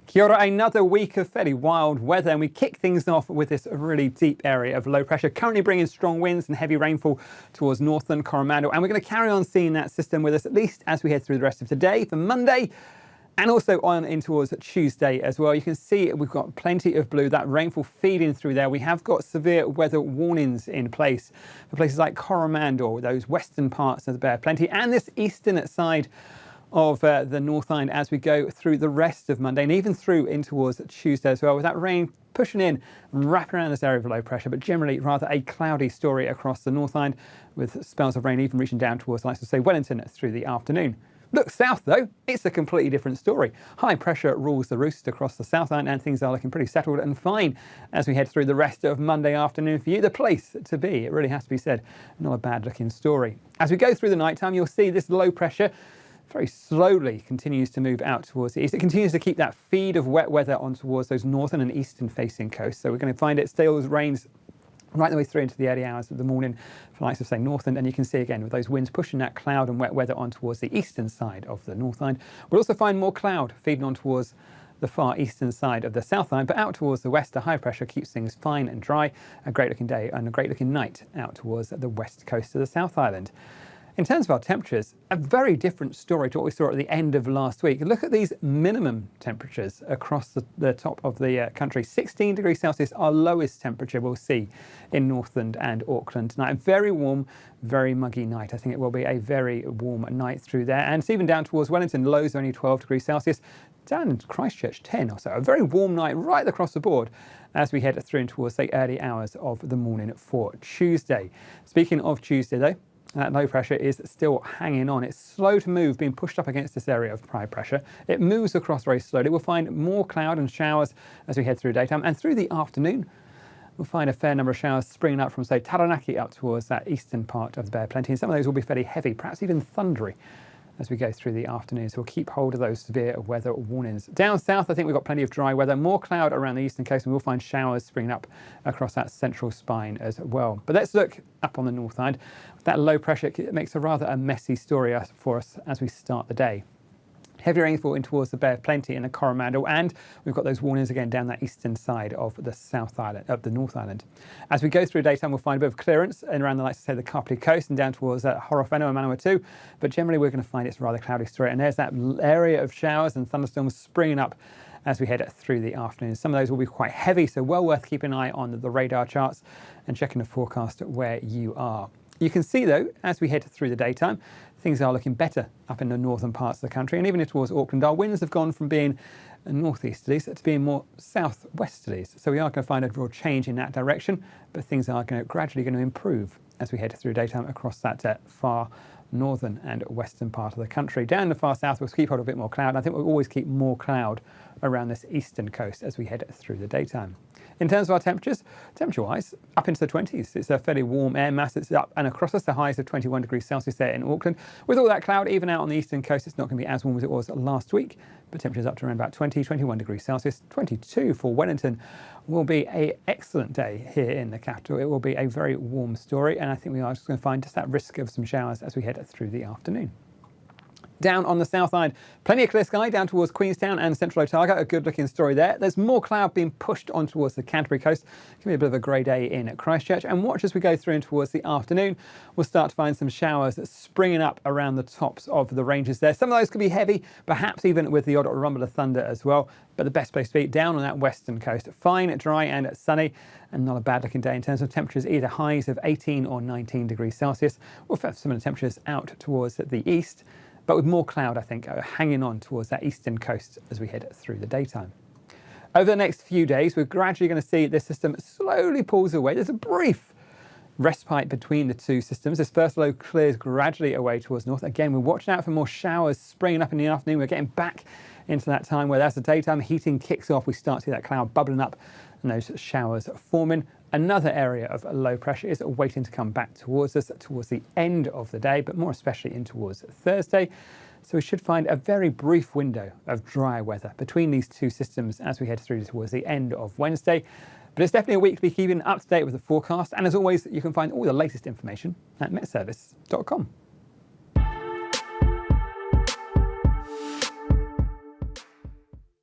Kia ora, another week of fairly wild weather, and we kick things off with this really deep area of low pressure, currently bringing strong winds and heavy rainfall towards northern Coromandel, and we're going to carry on seeing that system with us at least as we head through the rest of today for Monday, and also on in towards Tuesday as well. You can see we've got plenty of blue, that rainfall feeding through there. We have got severe weather warnings in place for places like Coromandel, those western parts of the Bear Plenty, and this eastern side of the North Island as we go through the rest of Monday and even through in towards Tuesday as well, with that rain pushing in and wrapping around this area of low pressure, but generally rather a cloudy story across the North Island, with spells of rain even reaching down towards, like I say, Wellington through the afternoon. Look south though, it's a completely different story. High pressure rules the roost across the South Island, and things are looking pretty settled and fine as we head through the rest of Monday afternoon for you. The place to be, it really has to be said. Not a bad looking story. As we go through the night time, you'll see this low pressure very slowly continues to move out towards the east. It continues to keep that feed of wet weather on towards those northern and eastern facing coasts. So we're going to find it still rains right the way through into the early hours of the morning for likes of say northern, and you can see again with those winds pushing that cloud and wet weather on towards the eastern side of the North Island. We'll also find more cloud feeding on towards the far eastern side of the South Island, but out towards the west, the high pressure keeps things fine and dry. A great looking day and a great looking night out towards the west coast of the South Island. In terms of our temperatures, a very different story to what we saw at the end of last week. Look at these minimum temperatures across the top of the country. 16 degrees Celsius, our lowest temperature we'll see in Northland and Auckland tonight. A very warm, very muggy night. I think it will be a very warm night through there. And it's even down towards Wellington, lows only 12 degrees Celsius. Down in Christchurch, 10 or so. A very warm night right across the board as we head through towards the early hours of the morning for Tuesday. Speaking of Tuesday though, that low pressure is still hanging on. It's slow to move, being pushed up against this area of high pressure. It moves across very slowly. We'll find more cloud and showers as we head through daytime, and through the afternoon we'll find a fair number of showers springing up from, say, Taranaki up towards that eastern part of the Bear Plenty, and some of those will be fairly heavy, perhaps even thundery as we go through the afternoon. So we'll keep hold of those severe weather warnings. Down south, I think we've got plenty of dry weather, more cloud around the eastern coast, and we'll find showers springing up across that central spine as well. But let's look up on the North Island. That low pressure makes a rather messy story for us as we start the day. Heavy rainfall in towards the Bear Plenty and the Coromandel, and we've got those warnings again down that eastern side of the South Island, of the North Island. As we go through daytime, we'll find a bit of clearance and around the, like to say, the Kapiti Coast and down towards Horowhenua and Manawatu, but generally we're going to find it's a rather cloudy story, and there's that area of showers and thunderstorms springing up as we head through the afternoon. Some of those will be quite heavy, so well worth keeping an eye on the radar charts and checking the forecast where you are. You can see though, as we head through the daytime, things are looking better up in the northern parts of the country, and even towards Auckland, our winds have gone from being northeasterlies to being more southwesterlies. So we are going to find a real change in that direction, but things are gradually going to improve as we head through daytime across that far northern and western part of the country. Down in the far south, we'll keep hold of a bit more cloud. I think we'll always keep more cloud around this eastern coast as we head through the daytime. In terms of our temperatures, temperature-wise, up into the 20s. It's a fairly warm air mass. It's up and across us, the highs of 21 degrees Celsius there in Auckland. With all that cloud, even out on the eastern coast, it's not going to be as warm as it was last week, but temperatures up to around about 20, 21 degrees Celsius. 22 for Wellington. Will be an excellent day here in the capital. It will be a very warm story, and I think we are just going to find just that risk of some showers as we head through the afternoon. Down on the South Island, plenty of clear sky down towards Queenstown and Central Otago. A good looking story there. There's more cloud being pushed on towards the Canterbury coast. Can be a bit of a grey day in Christchurch. And watch as we go through and towards the afternoon. We'll start to find some showers springing up around the tops of the ranges there. Some of those could be heavy, perhaps even with the odd rumble of thunder as well. But the best place to be down on that western coast. Fine, dry and sunny, and not a bad looking day in terms of temperatures, either highs of 18 or 19 degrees Celsius. We'll have similar temperatures out towards the east, but with more cloud, I think, hanging on towards that eastern coast as we head through the daytime. Over the next few days, we're gradually going to see this system slowly pulls away. There's a brief respite between the two systems. This first low clears gradually away towards north. Again, we're watching out for more showers springing up in the afternoon. We're getting back into that time where as the daytime heating kicks off, we start to see that cloud bubbling up and those showers forming. Another area of low pressure is waiting to come back towards us towards the end of the day, but more especially in towards Thursday. So we should find a very brief window of dry weather between these two systems as we head through towards the end of Wednesday. But it's definitely a week to be keeping up to date with the forecast. And as always, you can find all the latest information at metservice.com.